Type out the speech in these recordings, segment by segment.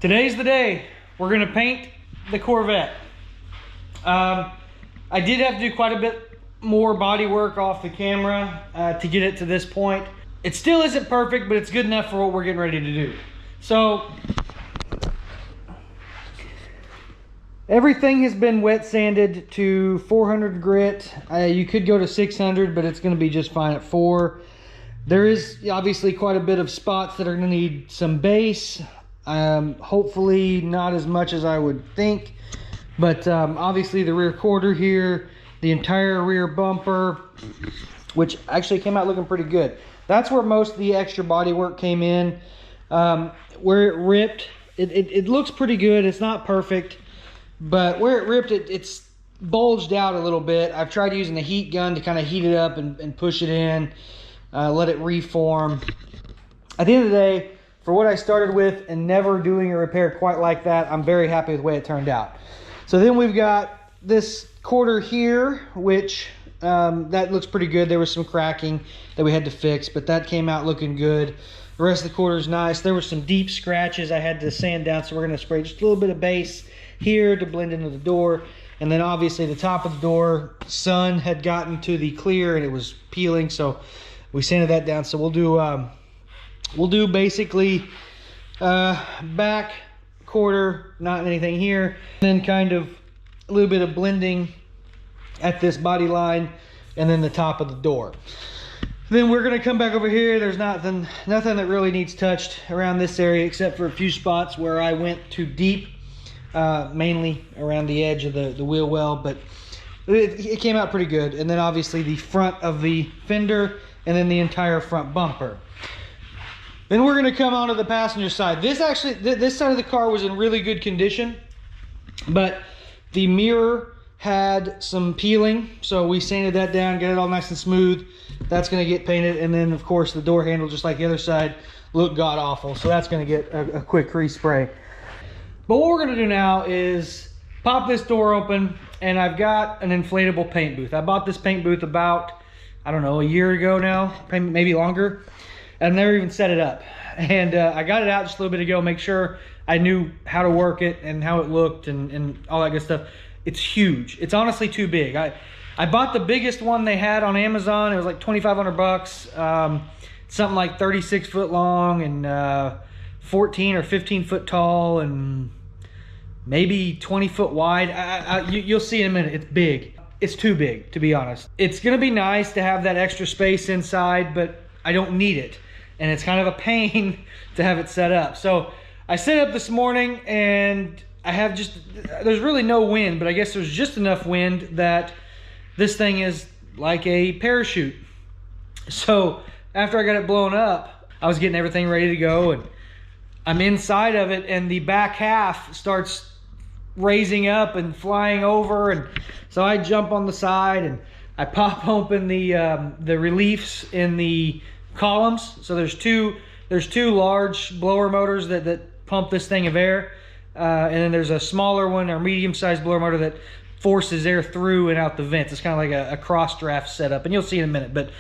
Today's the day. We're gonna paint the Corvette. I did have to do quite a bit more body work off the camera to get it to this point. It still isn't perfect, but it's good enough for what we're getting ready to do. So, everything has been wet sanded to 400 grit. You could go to 600, but it's gonna be just fine at 4. There is obviously quite a bit of spots that are gonna need some base. Hopefully not as much as I would think, but obviously the rear quarter here, the entire rear bumper, which actually came out looking pretty good. That's where most of the extra body work came in. Where it ripped, it looks pretty good. It's not perfect, but where it ripped, it's bulged out a little bit. I've tried using the heat gun to kind of heat it up and push it in, let it reform. At the end of the day, for what I started with and never doing a repair quite like that, I'm very happy with the way it turned out. So then we've got this quarter here, which that looks pretty good. There was some cracking that we had to fix, but that came out looking good. The rest of the quarter is nice. There were some deep scratches I had to sand down, so we're going to spray just a little bit of base here to blend into the door. And then obviously the top of the door, sun had gotten to the clear and it was peeling, so we sanded that down. So we'll do basically back quarter, not anything here, and then kind of a little bit of blending at this body line, and then the top of the door. Then we're gonna come back over here. There's nothing that really needs touched around this area, except for a few spots where I went too deep, mainly around the edge of the wheel well, but it came out pretty good. And then obviously the front of the fender, and then the entire front bumper. Then we're gonna come onto the passenger side. This side of the car was in really good condition, but the mirror had some peeling, so we sanded that down, got it all nice and smooth. That's gonna get painted, and then of course the door handle, just like the other side, looked god awful, so that's gonna get a quick respray. But what we're gonna do now is pop this door open, and I've got an inflatable paint booth. I bought this paint booth about, I don't know, a year ago now, maybe longer. I've never even set it up, and I got it out just a little bit ago, make sure I knew how to work it and how it looked and all that good stuff. It's huge. It's honestly too big. I bought the biggest one they had on Amazon. It was like 2,500 bucks. Something like 36 foot long and 14 or 15 foot tall and maybe 20 foot wide. You'll see in a minute. It's big. It's too big, to be honest. It's gonna be nice to have that extra space inside, but I don't need it. And it's kind of a pain to have it set up. So I set up this morning, and I have there's really no wind, but I guess there's just enough wind that this thing is like a parachute. So after I got it blown up, I was getting everything ready to go, and I'm inside of it, and the back half starts raising up and flying over, and so I jump on the side and I pop open the reliefs in the columns. So there's two large blower motors that pump this thing of air, and then there's a smaller one or medium-sized blower motor that forces air through and out the vents. It's kind of like a cross draft setup, and you'll see in a minute. But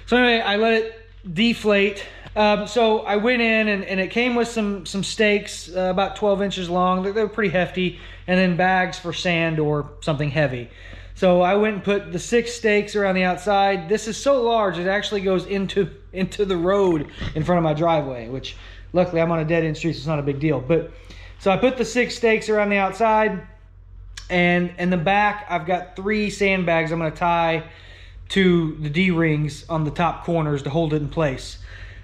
so anyway, I let it deflate. So I went in, and it came with some stakes about 12 inches long. They're pretty hefty, and then bags for sand or something heavy. So I went and put the 6 stakes around the outside. This is so large, it actually goes into the road in front of my driveway, which luckily I'm on a dead-end street, so it's not a big deal. But so I put the 6 stakes around the outside, and in the back, I've got 3 sandbags I'm gonna tie to the D-rings on the top corners to hold it in place.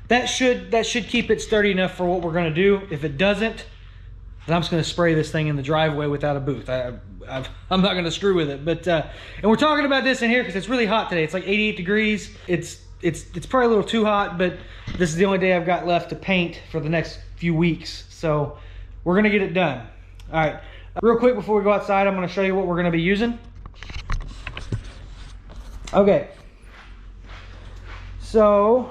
That should keep it sturdy enough for what we're gonna do. If it doesn't, then I'm just gonna spray this thing in the driveway without a booth. I'm not gonna screw with it. But and we're talking about this in here because it's really hot today. It's like 88 degrees. It's probably a little too hot, but this is the only day I've got left to paint for the next few weeks. So we're gonna get it done. All right, real quick before we go outside, I'm gonna show you what we're gonna be using. Okay, so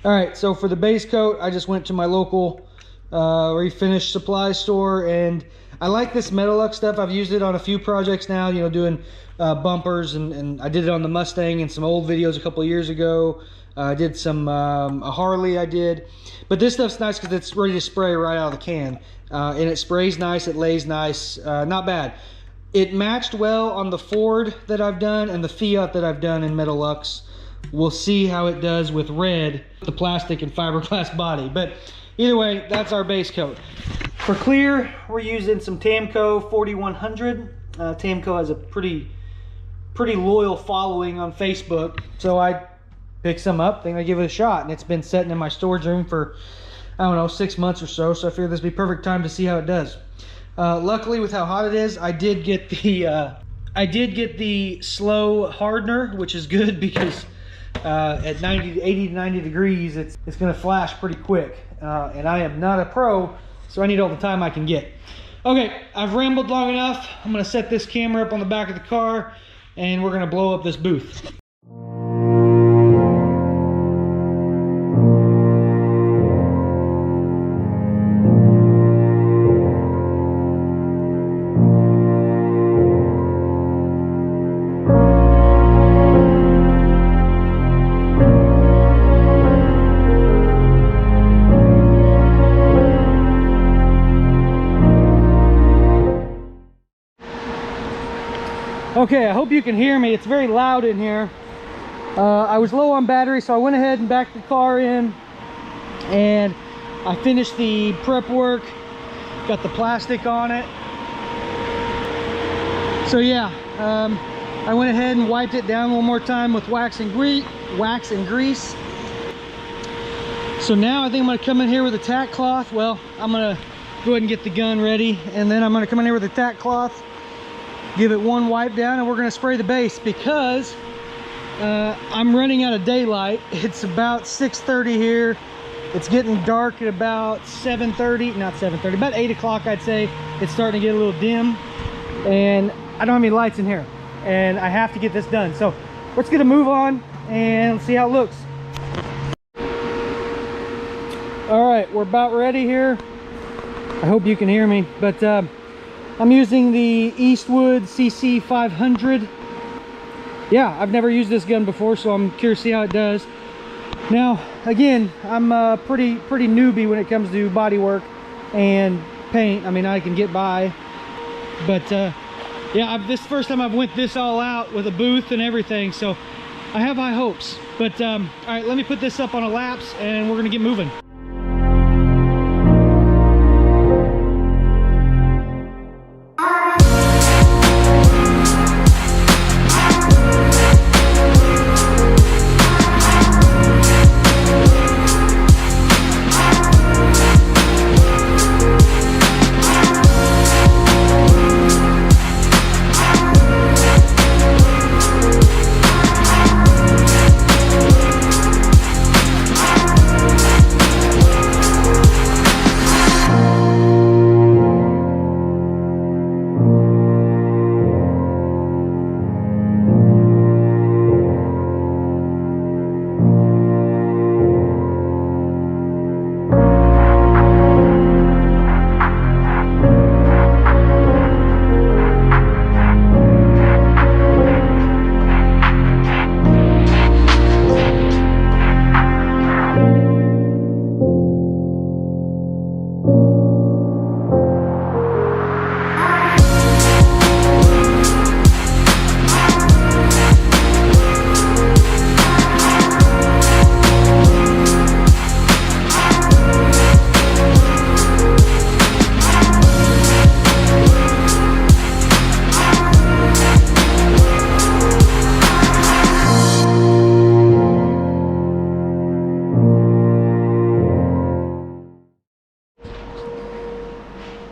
all right, so for the base coat, I just went to my local refinish supply store, and I like this Metalux stuff. I've used it on a few projects now, you know, doing bumpers, and I did it on the Mustang in some old videos a couple of years ago. I did some a Harley I did. But this stuff's nice because it's ready to spray right out of the can. And it sprays nice, it lays nice, not bad. It matched well on the Ford that I've done and the Fiat that I've done in Metalux. We'll see how it does with red, the plastic and fiberglass body. But either way, that's our base coat. For clear, we're using some Tamco 4100. Tamco has a pretty loyal following on Facebook, so I picked some up, think I'd give it a shot, and it's been sitting in my storage room for, I don't know, 6 months or so, so I figured this would be perfect time to see how it does. Luckily, with how hot it is, I did get the slow hardener, which is good because at 80 to 90 degrees, it's going to flash pretty quick, and I am not a pro, so I need all the time I can get. Okay, I've rambled long enough. I'm going to set this camera up on the back of the car, and we're going to blow up this booth. Okay, I hope you can hear me. It's very loud in here. I was low on battery, so I went ahead and backed the car in, and I finished the prep work, got the plastic on it. So yeah, I went ahead and wiped it down one more time with wax and grease. So now I think I'm gonna come in here with a tack cloth. Well, I'm gonna go ahead and get the gun ready, and then I'm gonna come in here with a tack cloth, give it one wipe down, and we're gonna spray the base because I'm running out of daylight. It's about 6:30 here. It's getting dark at about 7:30, not 7:30, about 8 o'clock I'd say. It's starting to get a little dim, and I don't have any lights in here, and I have to get this done. So let's get a move on and see how it looks. All right, we're about ready here. I hope you can hear me, but I'm using the Eastwood CC 500. Yeah, I've never used this gun before, so I'm curious to see how it does. Now, again, I'm pretty newbie when it comes to body work and paint. I mean, I can get by, but yeah, this is the first time I've went this all out with a booth and everything, so I have high hopes. But all right, let me put this up on a laps, and we're gonna get moving.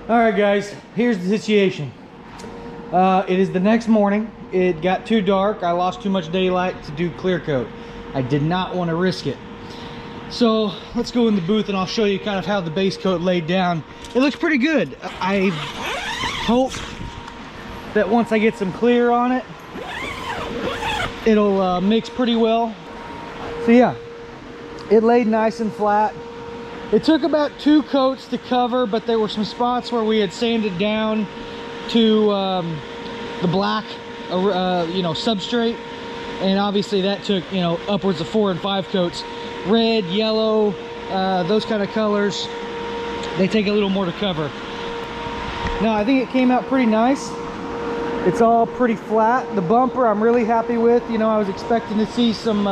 Alright guys, here's the situation. It is the next morning. It got too dark. I lost too much daylight to do clear coat. I did not want to risk it. So let's go in the booth and I'll show you kind of how the base coat laid down. It looks pretty good. I hope that once I get some clear on it, it'll mix pretty well. So yeah, it laid nice and flat. It took about 2 coats to cover, but there were some spots where we had sanded down to the black, you know, substrate, And obviously that took, you know, upwards of 4 and 5 coats. Red, yellow, those kind of colors, they take a little more to cover. Now I think it came out pretty nice. It's all pretty flat. The bumper I'm really happy with. You know, I was expecting to see some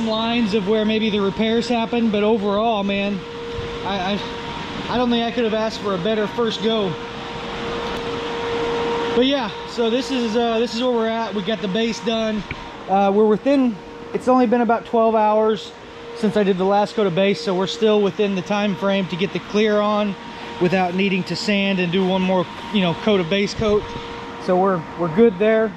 lines of where maybe the repairs happened, but overall, man, I don't think I could have asked for a better first go. But yeah, so this is where we're at. We got the base done. We're within, it's only been about 12 hours since I did the last coat of base, so we're still within the time frame to get the clear on without needing to sand and do one more, you know, coat of base coat. So we're good there.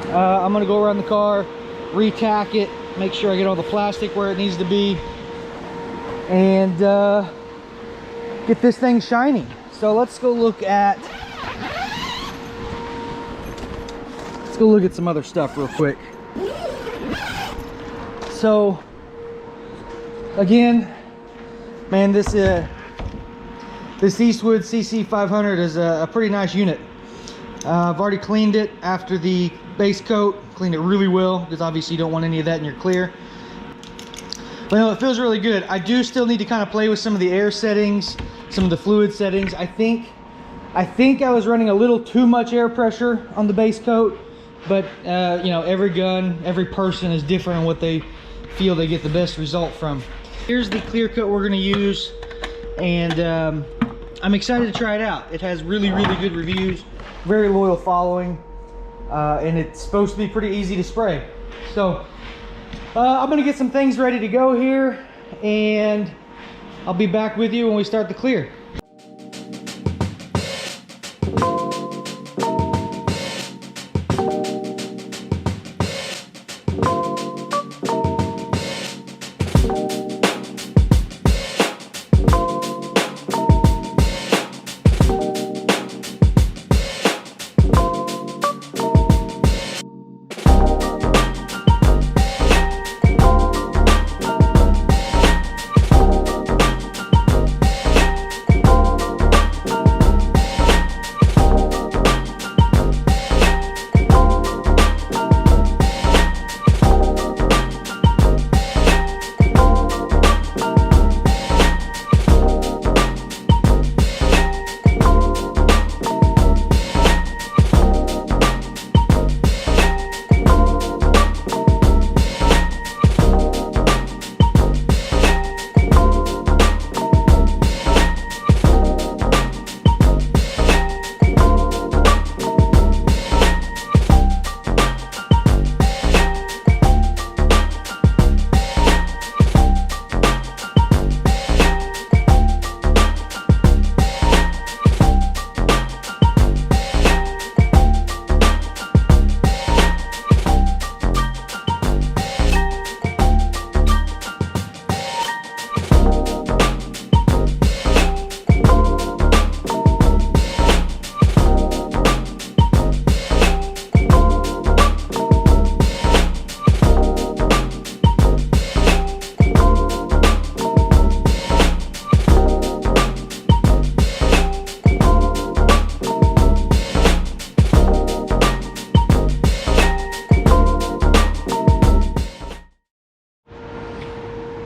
I'm gonna go around the car, re-tack it, make sure I get all the plastic where it needs to be, and get this thing shiny. So let's go look at some other stuff real quick. So again, man, this Eastwood CC500 is a pretty nice unit. I've already cleaned it after the base coat, cleaned it really well, because obviously you don't want any of that in your clear. But no, it feels really good. I do still need to kind of play with some of the air settings, some of the fluid settings. I think I was running a little too much air pressure on the base coat, but you know, every gun, every person is different in what they feel they get the best result from. Here's the clear coat we're going to use, and I'm excited to try it out. It has really good reviews, very loyal following, and it's supposed to be pretty easy to spray. So I'm gonna get some things ready to go here, and I'll be back with you when we start the clear.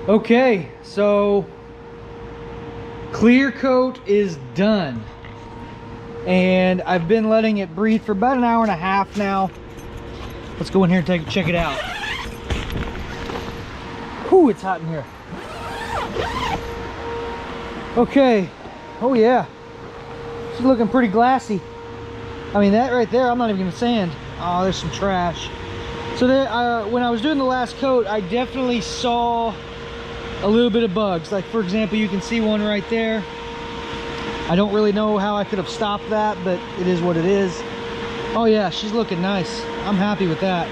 Okay, so clear coat is done, and I've been letting it breathe for about an hour and a half now. Let's go in here and check it out. Whew, it's hot in here. Okay, oh yeah, she's looking pretty glassy. I mean, that right there, I'm not even gonna sand. Oh, there's some trash. So there, when I was doing the last coat, I definitely saw a little bit of bugs. Like, for example, you can see one right there. I don't really know how I could have stopped that, but it is what it is. Oh yeah, she's looking nice. I'm happy with that.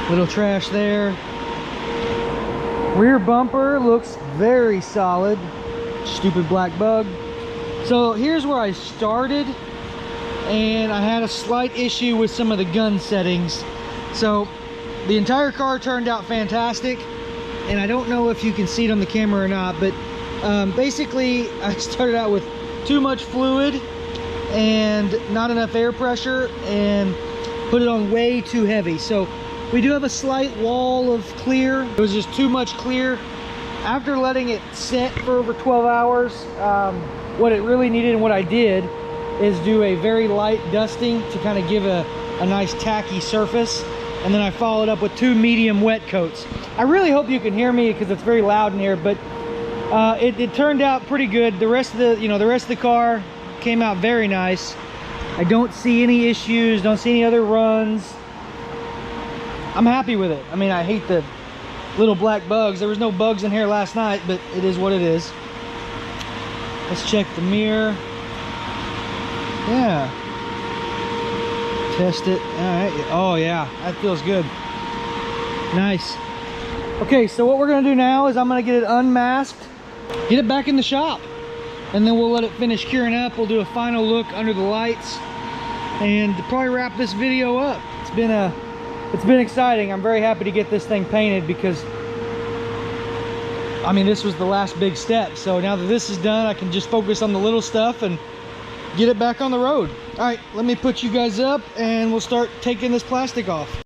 Little trash there. Rear bumper looks very solid. Stupid black bug. So here's where I started, and I had a slight issue with some of the gun settings. So the entire car turned out fantastic, and I don't know if you can see it on the camera or not, but basically I started out with too much fluid and not enough air pressure, and put it on way too heavy. So we do have a slight wall of clear. It was just too much clear. After letting it set for over 12 hours, what it really needed and what I did is do a very light dusting to kind of give a nice tacky surface. And then I followed up with 2 medium wet coats. I really hope you can hear me because it's very loud in here, but it turned out pretty good. The rest of the car came out very nice. I don't see any issues, don't see any other runs. I'm happy with it. I mean, I hate the little black bugs. There was no bugs in here last night, but it is what it is. Let's check the mirror. Yeah. Test it. All right. Oh yeah, that feels good. Nice. Okay, so what we're gonna do now is I'm gonna get it unmasked, get it back in the shop, and then we'll let it finish curing up. We'll do a final look under the lights and probably wrap this video up. It's been exciting. I'm very happy to get this thing painted because I mean, this was the last big step. So now that this is done, I can just focus on the little stuff and get it back on the road. All right, let me put you guys up and we'll start taking this plastic off.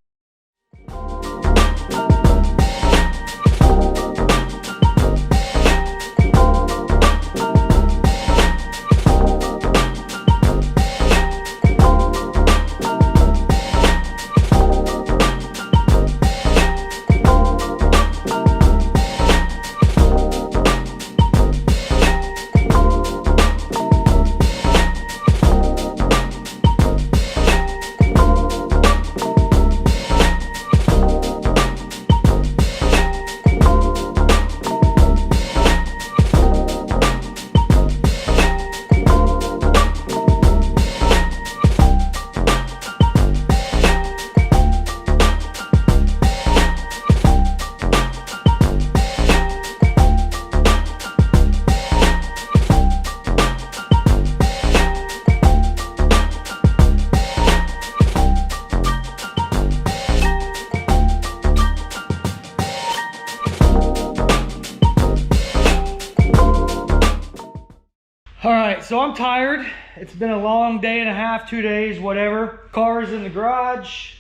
All right, so I'm tired. It's been a long day and a half, 2 days, whatever. Car's in the garage,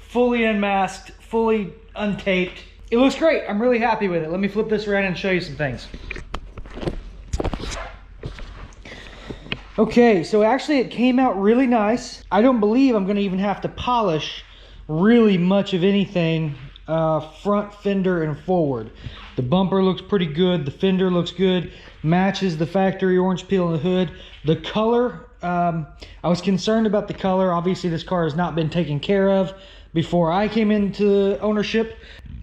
fully unmasked, fully untaped. It looks great. I'm really happy with it. Let me flip this around and show you some things. Okay, so actually it came out really nice. I don't believe I'm gonna even have to polish really much of anything front fender and forward. The bumper looks pretty good. The fender looks good. Matches the factory orange peel in the hood. The color, I was concerned about the color. Obviously this car has not been taken care of before I came into ownership.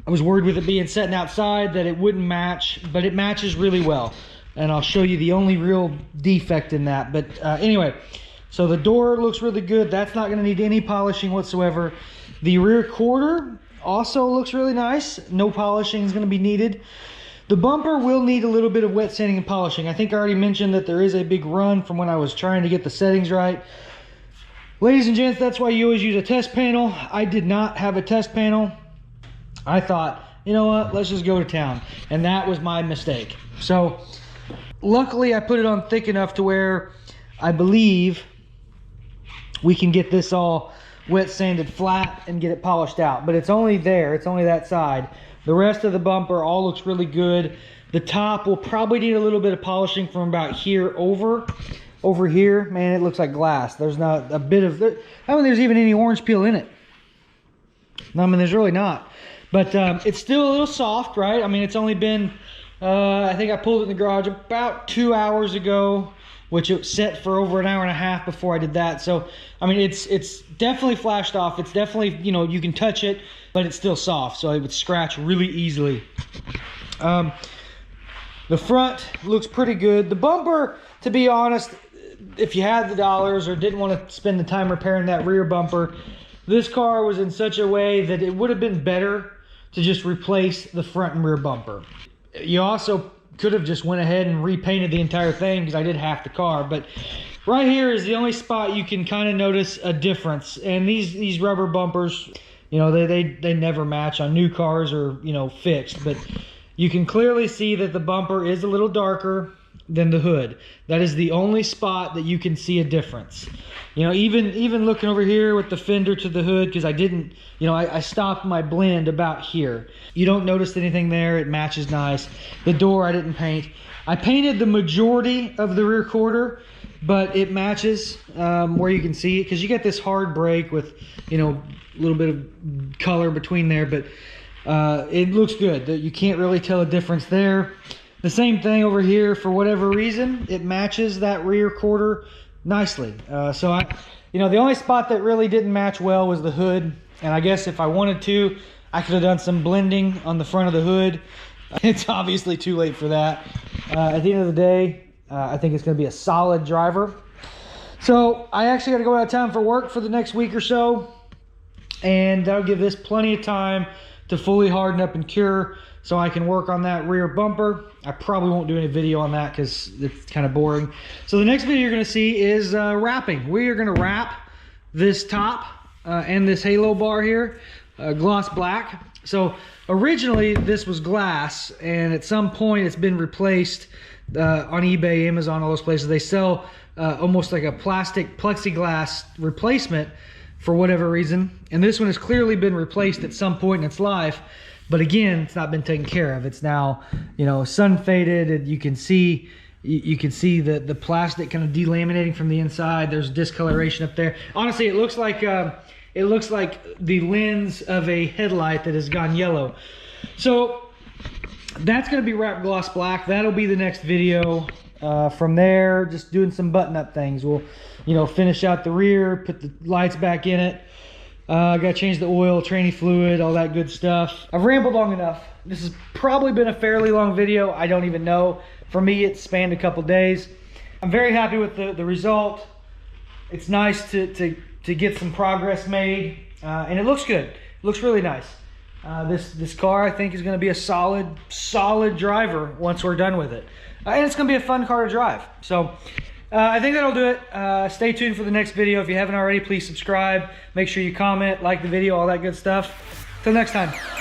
I was worried with it being sitting outside that it wouldn't match, but it matches really well. And I'll show you the only real defect in that. But anyway, so the door looks really good. That's not gonna need any polishing whatsoever. The rear quarter also looks really nice. No polishing is gonna be needed. The bumper will need a little bit of wet sanding and polishing. I think I already mentioned that there is a big run from when I was trying to get the settings right. Ladies and gents, that's why you always use a test panel. I did not have a test panel. I thought, you know what, let's just go to town. And that was my mistake. So luckily I put it on thick enough to where I believe we can get this all wet sanded flat and get it polished out. But it's only there, it's only that side. The rest of the bumper all looks really good. The top will probably need a little bit of polishing from about here over here. Man, it looks like glass. There's not a bit of, I don't think there's even any orange peel in it. I mean, there's really not. But it's still a little soft, right? I mean, it's only been, I think I pulled it in the garage about 2 hours ago, which it set for over an hour and a half before I did that. So, I mean, it's definitely flashed off. It's definitely, you know, you can touch it, but it's still soft, so it would scratch really easily. The front looks pretty good. The bumper, to be honest, if you had the dollars or didn't want to spend the time repairing that rear bumper, this car was in such a way that it would have been better to just replace the front and rear bumper. You also could have just went ahead and repainted the entire thing because I did half the car, but right here is the only spot you can kind of notice a difference. And these rubber bumpers, you know, they never match on new cars or, you know, fixed, but you can clearly see that the bumper is a little darker than the hood. That is the only spot that you can see a difference. You know, even looking over here with the fender to the hood, because I didn't, you know, I stopped my blend about here. You don't notice anything there. It matches nice. The door I didn't paint. I painted the majority of the rear quarter, but it matches where you can see it, because you get this hard break with, you know, a little bit of color between there, but it looks good. You can't really tell a difference there. The same thing over here. For whatever reason, it matches that rear quarter nicely. So you know, the only spot that really didn't match well was the hood, and I guess if I wanted to, I could have done some blending on the front of the hood. It's obviously too late for that. At the end of the day, I think it's going to be a solid driver. So I actually got to go out of town for work for the next week or so, and that'll give this plenty of time to fully harden up and cure, so I can work on that rear bumper. I probably won't do any video on that because it's kind of boring. So the next video you're going to see is wrapping. We are going to wrap this top and this halo bar here gloss black. So originally this was glass, and at some point it's been replaced on eBay, Amazon, all those places. They sell almost like a plastic plexiglass replacement for whatever reason, and this one has clearly been replaced at some point in its life, but again, it's not been taken care of. It's now, you know, sun faded, and you can see the plastic kind of delaminating from the inside. There's discoloration up there. Honestly, it looks like the lens of a headlight that has gone yellow. So that's going to be wrapped gloss black. That'll be the next video. From there, just doing some button-up things. We'll, you know, finish out the rear, put the lights back in it. Got to change the oil, tranny fluid, all that good stuff. I've rambled long enough. This has probably been a fairly long video. I don't even know. For me, it spanned a couple days. I'm very happy with the result. It's nice to get some progress made, and it looks good. It looks really nice. This car, I think, is going to be a solid driver once we're done with it. And it's going to be a fun car to drive. So I think that'll do it. Stay tuned for the next video. If you haven't already, please subscribe. Make sure you comment, like the video, all that good stuff. Till next time.